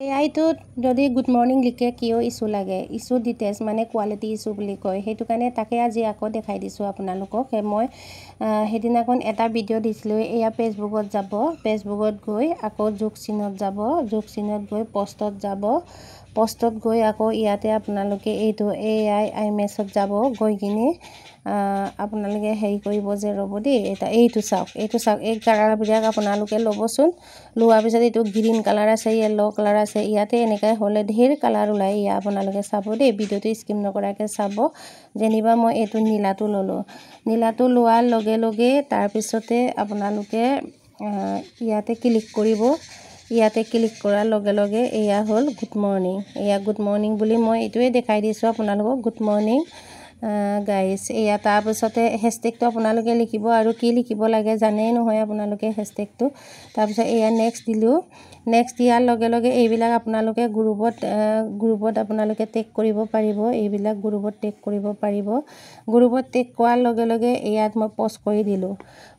এআইটোত যদি good morning লিখে কিয় ইছ্যু লাগে, ইছ্যু ডিটেইলছ মানে কোৱালিটি ইছ্যু বুলি কয়। সেইটো কাৰণে তাকে আজি আকৌ দেখাই দিছোঁ আপোনালোকক। মই সেইদিনাখন এটা ভিডিঅ' দিছিলোঁ। এয়া ফেচবুকত যাব, ফেচবুকত গৈ আকৌ যোগ চিনত যাব, যোগ চিনত গৈ পষ্টত যাব, পষ্টত গৈ আকৌ ইয়াতে আপোনালোকে এইটো এআই আইমেছত যাব, গৈ কিনে আপোনালোকে হেৰি কৰিব যে ৰ'ব দেই, এইটো চাওক, এই কালাৰবিলাক আপোনালোকে ল'বচোন। লোৱাৰ পিছত এইটো গ্ৰীণ কালাৰ আছে, য়েল্ল' কালাৰ আছে, ইয়াতে এনেকৈ হ'লে ঢেৰ কালাৰ ওলায়। ইয়া আপোনালোকে চাব দেই, ভিডিঅ'টো স্কিপ নকৰাকৈ চাব। যেনিবা মই এইটো নীলাটো ল'লোঁ, নীলাটো লোৱাৰ লগে লগে তাৰপিছতে আপোনালোকে ইয়াতে ক্লিক কৰিব। ইয়াতে ক্লিক কৰাৰ লগে লগে এয়া হ'ল গুড মৰ্ণিং। এয়া গুড মৰ্ণিং বুলি মই এইটোৱে দেখাই দিছোঁ আপোনালোকক, গুড মৰ্ণিং গাইজ। এয়া তাৰপিছতে হেছটেগটো আপোনালোকে লিখিব, আৰু কি লিখিব লাগে জানেই নহয় আপোনালোকে হেছটেগটো। তাৰপিছত এয়া নেক্সট দিলোঁ। নেক্সট দিয়াৰ লগে লগে এইবিলাক আপোনালোকে গ্ৰুপত আপোনালোকে টেগ কৰিব পাৰিব। এইবিলাক গ্ৰুপত টেগ কৰিব পাৰিব। গ্ৰুপত টেগ কৰাৰ লগে লগে ইয়াত মই পষ্ট কৰি দিলোঁ।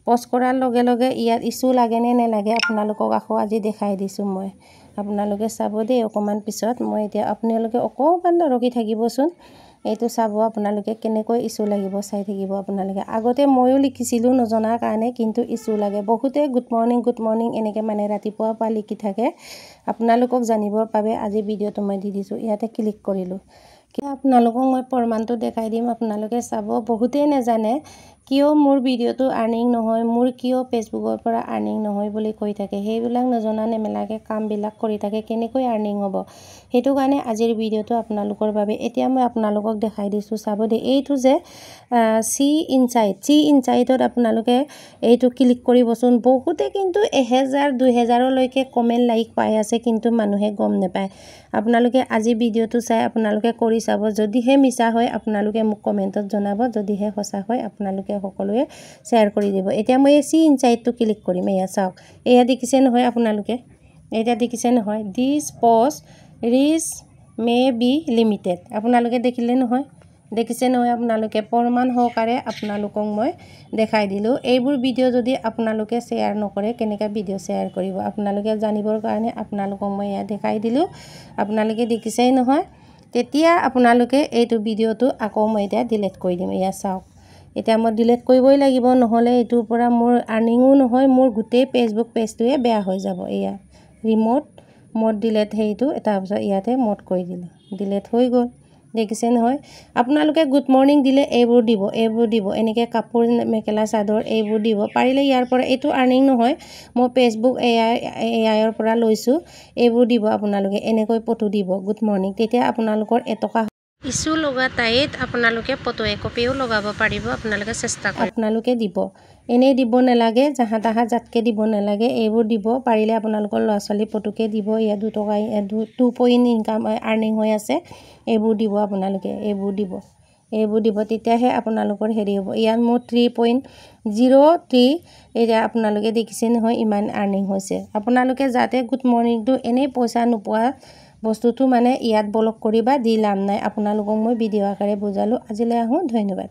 পষ্ট কৰাৰ লগে লগে ইয়াত ইছ্যু লাগে নে নেলাগে আপোনালোকক আকৌ আজি দেখাই দিছোঁ মই। আপোনালোকে চাব দেই অকণমান পিছত। মই এতিয়া আপোনালোকে অকণমান ৰখি থাকিবচোন। এইটো চাব আপোনালোকে কেনেকৈ ইছ্যু লাগিব, চাই থাকিব আপোনালোকে। আগতে ময়ো লিখিছিলোঁ নজনাৰ কাৰণে, কিন্তু ইছ্যু লাগে। বহুতে গুড মৰ্ণিং এনেকৈ মানে ৰাতিপুৱাৰ পৰা লিখি থাকে। আপোনালোকক জানিবৰ বাবে আজি ভিডিঅ'টো মই দি দিছোঁ। ইয়াতে ক্লিক কৰিলোঁ। আপোনালোকক মই প্ৰমাণটো দেখাই দিম, আপোনালোকে চাব। বহুতেই নাজানে কিয় মোৰ ভিডিঅ'টো আৰ্নিং নহয়, মোৰ কিয় ফেচবুকৰ পৰা আৰ্নিং নহয় বুলি কৈ থাকে। সেইবিলাক নজনা নেমেলাকৈ কামবিলাক কৰি থাকে, কেনেকৈ আৰ্নিং হ'ব। সেইটো কাৰণে আজিৰ ভিডিঅ'টো আপোনালোকৰ বাবে। এতিয়া মই আপোনালোকক দেখাই দিছোঁ, চাব দেই। এইটো যে চি ইনচাইটত আপোনালোকে এইটো ক্লিক কৰিবচোন। বহুতে কিন্তু 1000 2000লৈকে কমেণ্ট লাইক পাই আছে, কিন্তু মানুহে গম নাপায়। আপোনালোকে আজি ভিডিঅ'টো চাই আপোনালোকে কৰি চাব। যদিহে মিছা হয় আপোনালোকে মোক কমেণ্টত জনাব, যদিহে সঁচা হয় আপোনালোকে সকলোৱে শ্বেয়াৰ কৰি দিব। এতিয়া মই এই চি ইনচাইটটো ক্লিক কৰিম। এয়া চাওক, এয়া দেখিছে নহয় আপোনালোকে, এতিয়া দেখিছে নহয়, this post reach may be limited. আপোনালোকে দেখিলে নহয়, দেখিছে নহয় আপোনালোকে। প্ৰমাণ সহকাৰে আপোনালোকক মই দেখাই দিলোঁ। এইবোৰ ভিডিঅ' যদি আপোনালোকে শ্বেয়াৰ নকৰে, কেনেকৈ ভিডিঅ' শ্বেয়াৰ কৰিব আপোনালোকে জানিবৰ কাৰণে আপোনালোকক মই ইয়াত দেখাই দিলোঁ। আপোনালোকে দেখিছেই নহয়। তেতিয়া আপোনালোকে এইটো ভিডিঅ'টো আকৌ মই এতিয়া ডিলিট কৰি দিম। এয়া চাওক, এতিয়া মই ডিলিট কৰিবই লাগিব, নহ'লে এইটোৰ পৰা মোৰ আৰ্নিঙো নহয়, মোৰ গোটেই ফেচবুক পেজটোৱে বেয়া হৈ যাব। এয়া মড ডিলিট হেৰিটো, তাৰপিছত ইয়াতে মড কৰি দিলোঁ, ডিলিট হৈ গ'ল। দেখিছে নহয়। আপোনালোকে গুড মৰ্ণিং দিলে এইবোৰ দিব, এনেকৈ কাপোৰ মেখেলা চাদৰ এইবোৰ দিব পাৰিলে। ইয়াৰ পৰা এইটো আৰ্নিং নহয়, মই ফেচবুক এআইৰ পৰা লৈছোঁ। এইবোৰ দিব আপোনালোকে, এনেকৈ ফটো দিব গুড মৰ্ণিং। তেতিয়া আপোনালোকৰ এটকা ইছ্যু লগা টাইত আপোনালোকে ফটো একপিও লগাব পাৰিব। আপোনালোকে চেষ্টা কৰিব, আপোনালোকে দিব। এনেই দিব নালাগে, জাহা তাহা জাতকৈ দিব নালাগে। এইবোৰ দিব পাৰিলে আপোনালোকৰ ল'ৰা ছোৱালী ফটোকে দিব। ইয়াত 2 টকা 2 পইণ্ট ইনকাম আৰ্নিং হৈ আছে। এইবোৰ দিব আপোনালোকে, এইবোৰ দিব, তেতিয়াহে আপোনালোকৰ হেৰি হ'ব। ইয়াত মোৰ 3.03 এতিয়া আপোনালোকে দেখিছে নহয়, ইমান আৰ্নিং হৈছে। আপোনালোকে যাতে গুড মৰ্ণিংটো এনেই পইচা নোপোৱা বস্তুটো মানে ইয়াত ব্লক কৰিবা, দি লাভ নাই। আপোনালোকক মই ভিডিঅ' আকাৰে বুজালোঁ। আজিলৈ আহোঁ, ধন্যবাদ।